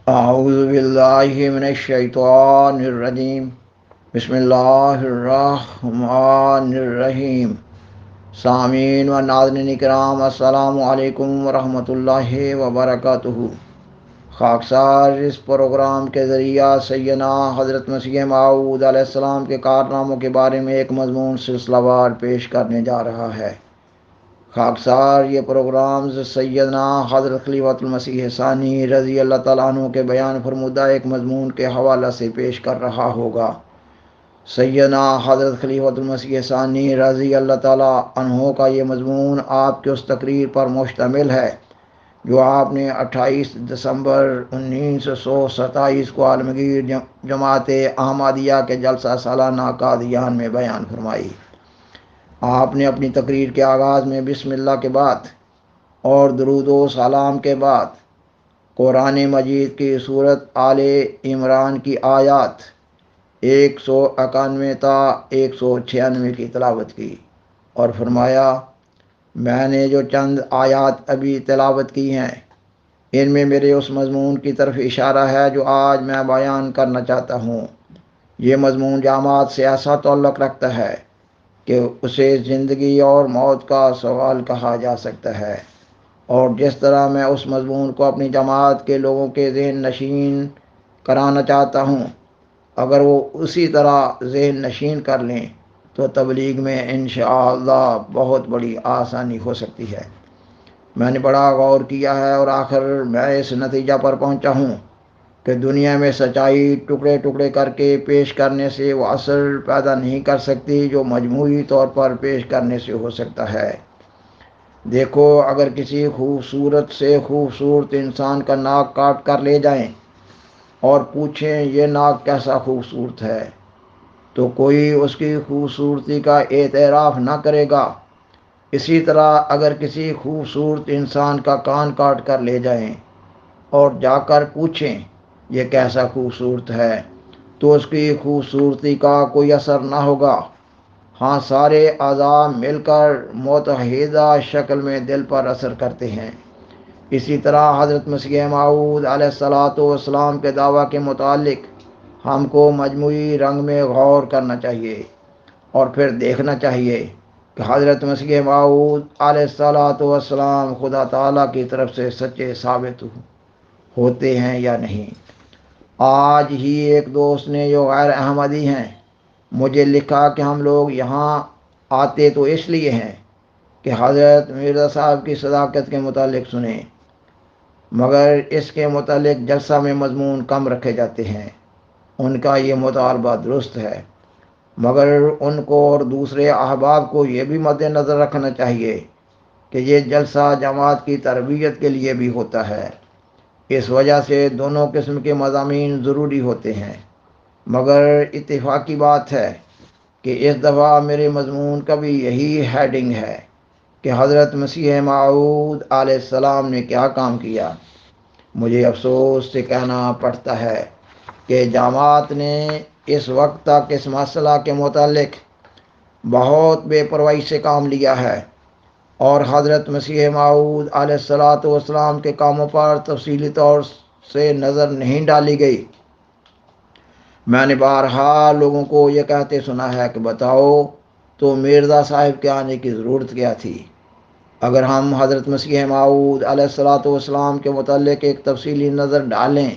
اعوذ باللہ من الشیطان الرجیم بسم اللہ الرحمن الرحیم سامعین و ناظرین کرام السلام علیکم ورحمۃ اللہ وبرکاتہ۔ خاکسار اس پروگرام کے ذریعہ سیدنا حضرت مسیح موعود علیہ السلام کے کارناموں کے بارے میں ایک مضمون سلسلہ وار پیش کرنے جا رہا ہے۔ خاکسار یہ پروگرامز سیدنا حضرت خلیفۃ المسیح ثانی رضی اللہ تعالیٰ عنہ کے بیان فرمودہ ایک مضمون کے حوالہ سے پیش کر رہا ہوگا۔ سیدنا حضرت خلیفۃ المسیح ثانی رضی اللہ تعالیٰ عنہ کا یہ مضمون آپ کے اس تقریر پر مشتمل ہے جو آپ نے 28 دسمبر 1927 کو عالمگیر جماعت احمدیہ کے جلسہ سالانہ قادیان میں بیان فرمائی۔ آپ نے اپنی تقریر کے آغاز میں بسم اللہ کے بعد اور درود و سلام کے بعد قرآن مجید کی سورت آل عمران کی آیات 191 تا 196 کی تلاوت کی اور فرمایا، میں نے جو چند آیات ابھی تلاوت کی ہیں ان میں میرے اس مضمون کی طرف اشارہ ہے جو آج میں بیان کرنا چاہتا ہوں۔ یہ مضمون جماعت سے ایسا تعلق رکھتا ہے کہ اسے زندگی اور موت کا سوال کہا جا سکتا ہے، اور جس طرح میں اس مضمون کو اپنی جماعت کے لوگوں کے ذہن نشین کرانا چاہتا ہوں، اگر وہ اسی طرح ذہن نشین کر لیں تو تبلیغ میں انشاءاللہ بہت بڑی آسانی ہو سکتی ہے۔ میں نے بڑا غور کیا ہے اور آخر میں اس نتیجہ پر پہنچا ہوں کہ دنیا میں سچائی ٹکڑے ٹکڑے کر کے پیش کرنے سے وہ اثر پیدا نہیں کر سکتی جو مجموعی طور پر پیش کرنے سے ہو سکتا ہے۔ دیکھو، اگر کسی خوبصورت سے خوبصورت انسان کا ناک کاٹ کر لے جائیں اور پوچھیں یہ ناک کیسا خوبصورت ہے تو کوئی اس کی خوبصورتی کا اعتراف نہ کرے گا۔ اسی طرح اگر کسی خوبصورت انسان کا کان کاٹ کر لے جائیں اور جا کر پوچھیں یہ کیسا خوبصورت ہے تو اس کی خوبصورتی کا کوئی اثر نہ ہوگا۔ ہاں، سارے اعضاء مل کر متحدہ شکل میں دل پر اثر کرتے ہیں۔ اسی طرح حضرت مسیح موعود علیہ الصلوۃ والسلام کے دعویٰ کے متعلق ہم کو مجموعی رنگ میں غور کرنا چاہیے اور پھر دیکھنا چاہیے کہ حضرت مسیح موعود علیہ الصلوۃ والسلام خدا تعالیٰ کی طرف سے سچے ثابت ہوتے ہیں یا نہیں۔ آج ہی ایک دوست نے جو غیر احمدی ہیں مجھے لکھا کہ ہم لوگ یہاں آتے تو اس لیے ہیں کہ حضرت مرزا صاحب کی صداقت کے متعلق سنیں، مگر اس کے متعلق جلسہ میں مضمون کم رکھے جاتے ہیں۔ ان کا یہ مطالبہ درست ہے، مگر ان کو اور دوسرے احباب کو یہ بھی مد نظر رکھنا چاہیے کہ یہ جلسہ جماعت کی تربیت کے لیے بھی ہوتا ہے۔ اس وجہ سے دونوں قسم کے مضامین ضروری ہوتے ہیں، مگر اتفاقی بات ہے کہ اس دفعہ میرے مضمون کا بھی یہی ہیڈنگ ہے کہ حضرت مسیح موعود علیہ السلام نے کیا کام کیا۔ مجھے افسوس سے کہنا پڑتا ہے کہ جماعت نے اس وقت تک اس مسئلہ کے متعلق بہت بے پرواہی سے کام لیا ہے اور حضرت مسیح موعود علیہ الصلوۃ والسلام کے کاموں پر تفصیلی طور سے نظر نہیں ڈالی گئی۔ میں نے بارہا لوگوں کو یہ کہتے سنا ہے کہ بتاؤ تو مرزا صاحب کے آنے کی ضرورت کیا تھی۔ اگر ہم حضرت مسیح موعود علیہ الصلوۃ والسلام کے متعلق ایک تفصیلی نظر ڈالیں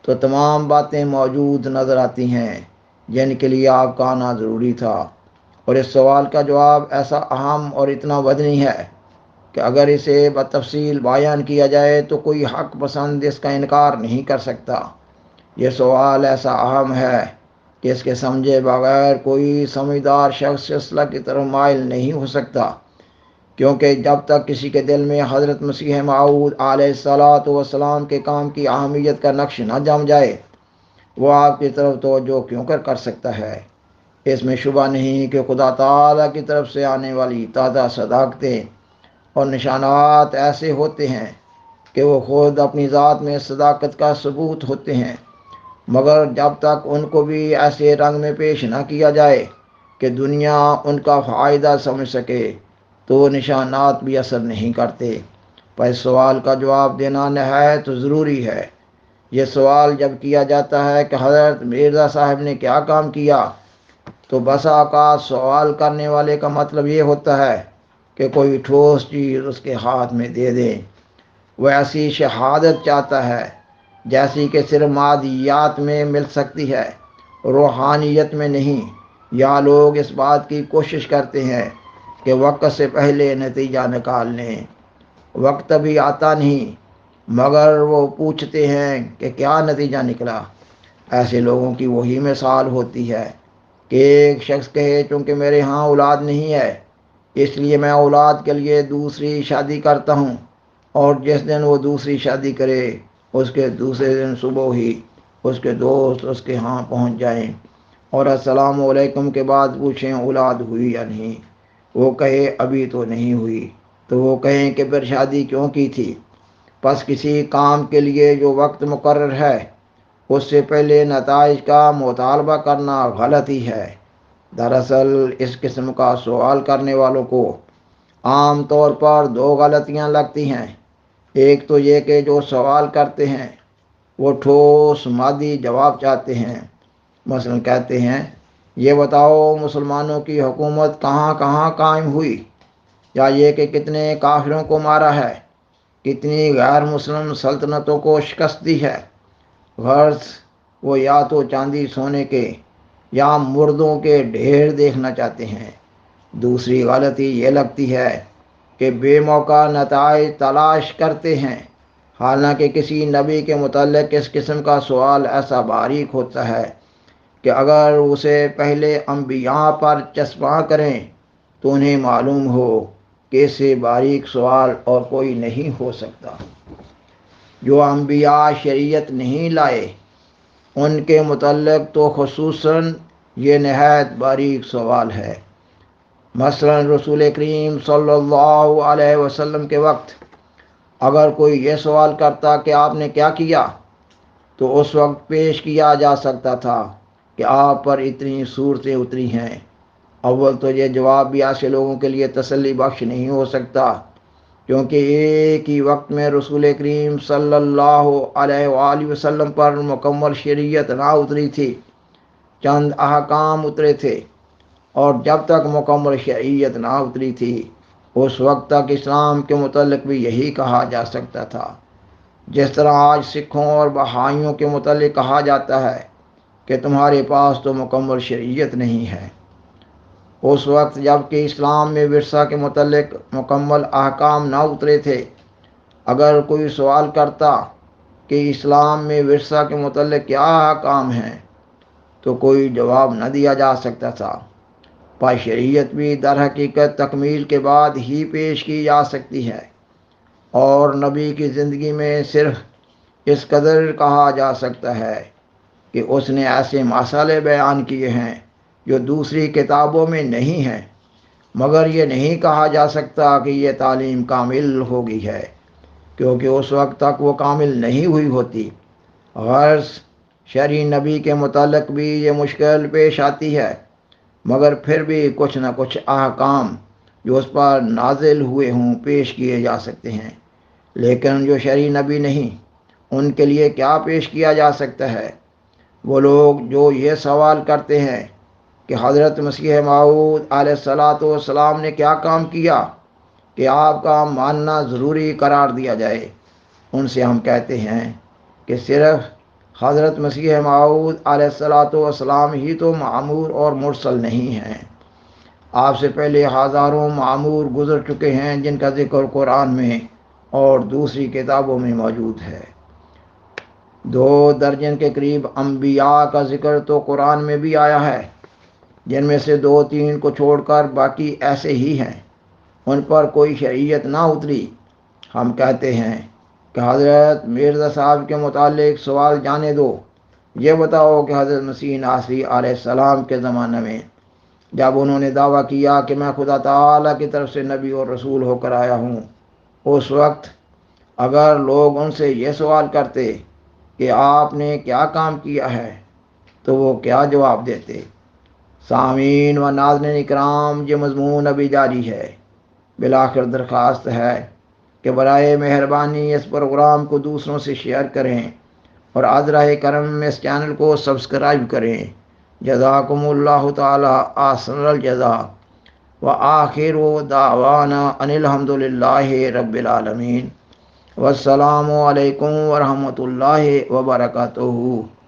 تو تمام باتیں موجود نظر آتی ہیں جن کے لیے آپ کا آنا ضروری تھا، اور اس سوال کا جواب ایسا اہم اور اتنا وزنی ہے کہ اگر اسے بتفصیل بیان کیا جائے تو کوئی حق پسند اس کا انکار نہیں کر سکتا۔ یہ سوال ایسا اہم ہے کہ اس کے سمجھے بغیر کوئی سمجھدار شخص اصلاح کی طرف مائل نہیں ہو سکتا، کیونکہ جب تک کسی کے دل میں حضرت مسیح موعود علیہ الصلوۃ والسلام کے کام کی اہمیت کا نقش نہ جم جائے وہ آپ کی طرف توجہ کیوں کر سکتا ہے۔ اس میں شبہ نہیں کہ خدا تعالیٰ کی طرف سے آنے والی تازہ صداقتیں اور نشانات ایسے ہوتے ہیں کہ وہ خود اپنی ذات میں صداقت کا ثبوت ہوتے ہیں، مگر جب تک ان کو بھی ایسے رنگ میں پیش نہ کیا جائے کہ دنیا ان کا فائدہ سمجھ سکے تو وہ نشانات بھی اثر نہیں کرتے۔ پر اس سوال کا جواب دینا نہایت ضروری ہے یہ سوال جب کیا جاتا ہے کہ حضرت مرزا صاحب نے کیا کام کیا، تو بسا اوقات سوال کرنے والے کا مطلب یہ ہوتا ہے کہ کوئی ٹھوس چیز اس کے ہاتھ میں دے دیں۔ وہ ایسی شہادت چاہتا ہے جیسی کہ صرف مادیات میں مل سکتی ہے، روحانیت میں نہیں۔ یا لوگ اس بات کی کوشش کرتے ہیں کہ وقت سے پہلے نتیجہ نکال لیں۔ وقت بھی آتا نہیں، مگر وہ پوچھتے ہیں کہ کیا نتیجہ نکلا۔ ایسے لوگوں کی وہی مثال ہوتی ہے کہ ایک شخص کہے چونکہ میرے ہاں اولاد نہیں ہے، اس لیے میں اولاد کے لیے دوسری شادی کرتا ہوں، اور جس دن وہ دوسری شادی کرے اس کے دوسرے دن صبح ہی اس کے دوست اس کے ہاں پہنچ جائیں اور السلام علیکم کے بعد پوچھیں اولاد ہوئی یا نہیں۔ وہ کہے ابھی تو نہیں ہوئی، تو وہ کہیں کہ پھر شادی کیوں کی تھی؟ پس کسی کام کے لیے جو وقت مقرر ہے اس سے پہلے نتائج کا مطالبہ کرنا غلطی ہے۔ دراصل اس قسم کا سوال کرنے والوں کو عام طور پر دو غلطیاں لگتی ہیں۔ ایک تو یہ کہ جو سوال کرتے ہیں وہ ٹھوس مادی جواب چاہتے ہیں۔ مثلا کہتے ہیں یہ بتاؤ مسلمانوں کی حکومت کہاں کہاں قائم ہوئی، یا یہ کہ کتنے کافروں کو مارا ہے، کتنی غیر مسلم سلطنتوں کو شکست دی ہے۔ غرض وہ یا تو چاندی سونے کے یا مردوں کے ڈھیر دیکھنا چاہتے ہیں۔ دوسری غلطی یہ لگتی ہے کہ بے موقع نتائج تلاش کرتے ہیں، حالانکہ کسی نبی کے متعلق اس قسم کا سوال ایسا باریک ہوتا ہے کہ اگر اسے پہلے انبیاء پر چسپاں کریں تو انہیں معلوم ہو کہ اس سے باریک سوال اور کوئی نہیں ہو سکتا۔ جو انبیاء شریعت نہیں لائے ان کے متعلق تو خصوصاً یہ نہایت باریک سوال ہے۔ مثلا رسول کریم صلی اللہ علیہ وسلم کے وقت اگر کوئی یہ سوال کرتا کہ آپ نے کیا کیا، تو اس وقت پیش کیا جا سکتا تھا کہ آپ پر اتنی صورتیں اتری ہیں۔ اول تو یہ جواب بھی ایسے لوگوں کے لیے تسلی بخش نہیں ہو سکتا، کیونکہ ایک ہی وقت میں رسول کریم صلی اللہ علیہ وآلہ وسلم پر مکمل شریعت نہ اتری تھی، چند احکام اترے تھے، اور جب تک مکمل شریعت نہ اتری تھی اس وقت تک اسلام کے متعلق بھی یہی کہا جا سکتا تھا، جس طرح آج سکھوں اور بہائیوں کے متعلق کہا جاتا ہے کہ تمہارے پاس تو مکمل شریعت نہیں ہے۔ اس وقت جب کہ اسلام میں ورثہ کے متعلق مکمل احکام نہ اترے تھے، اگر کوئی سوال کرتا کہ اسلام میں ورثہ کے متعلق کیا احکام ہیں تو کوئی جواب نہ دیا جا سکتا تھا۔ پر شریعت بھی در حقیقت تکمیل کے بعد ہی پیش کی جا سکتی ہے، اور نبی کی زندگی میں صرف اس قدر کہا جا سکتا ہے کہ اس نے ایسے مسائل بیان کیے ہیں جو دوسری کتابوں میں نہیں ہیں، مگر یہ نہیں کہا جا سکتا کہ یہ تعلیم کامل ہو گئی ہے، کیونکہ اس وقت تک وہ کامل نہیں ہوئی ہوتی۔ غرض شرعی نبی کے متعلق بھی یہ مشکل پیش آتی ہے، مگر پھر بھی کچھ نہ کچھ احکام جو اس پر نازل ہوئے ہوں پیش کیے جا سکتے ہیں۔ لیکن جو شرعی نبی نہیں ان کے لیے کیا پیش کیا جا سکتا ہے؟ وہ لوگ جو یہ سوال کرتے ہیں کہ حضرت مسیح موعود علیہ الصلاۃ والسلام نے کیا کام کیا کہ آپ کا ماننا ضروری قرار دیا جائے، ان سے ہم کہتے ہیں کہ صرف حضرت مسیح موعود علیہ الصلاۃ والسلام ہی تو معمور اور مرسل نہیں ہیں۔ آپ سے پہلے ہزاروں معمور گزر چکے ہیں جن کا ذکر قرآن میں اور دوسری کتابوں میں موجود ہے۔ 2 درجن کے قریب انبیاء کا ذکر تو قرآن میں بھی آیا ہے، جن میں سے 2-3 کو چھوڑ کر باقی ایسے ہی ہیں، ان پر کوئی شریعت نہ اتری۔ ہم کہتے ہیں کہ حضرت مرزا صاحب کے متعلق سوال جانے دو، یہ بتاؤ کہ حضرت مسیح ناصری علیہ السلام کے زمانے میں جب انہوں نے دعویٰ کیا کہ میں خدا تعالیٰ کی طرف سے نبی اور رسول ہو کر آیا ہوں، اس وقت اگر لوگ ان سے یہ سوال کرتے کہ آپ نے کیا کام کیا ہے تو وہ کیا جواب دیتے؟ سامعین و ناظرین اکرام، یہ مضمون ابھی جاری ہے۔ بالآخر درخواست ہے کہ برائے مہربانی اس پروگرام کو دوسروں سے شیئر کریں اور عذرہ کرم میں اس چینل کو سبسکرائب کریں۔ جزاکم اللہ تعالی احسن الجزاء وآخر دعوانا ان الحمد للہ رب العالمین۔ والسلام علیکم ورحمۃ اللہ وبرکاتہ۔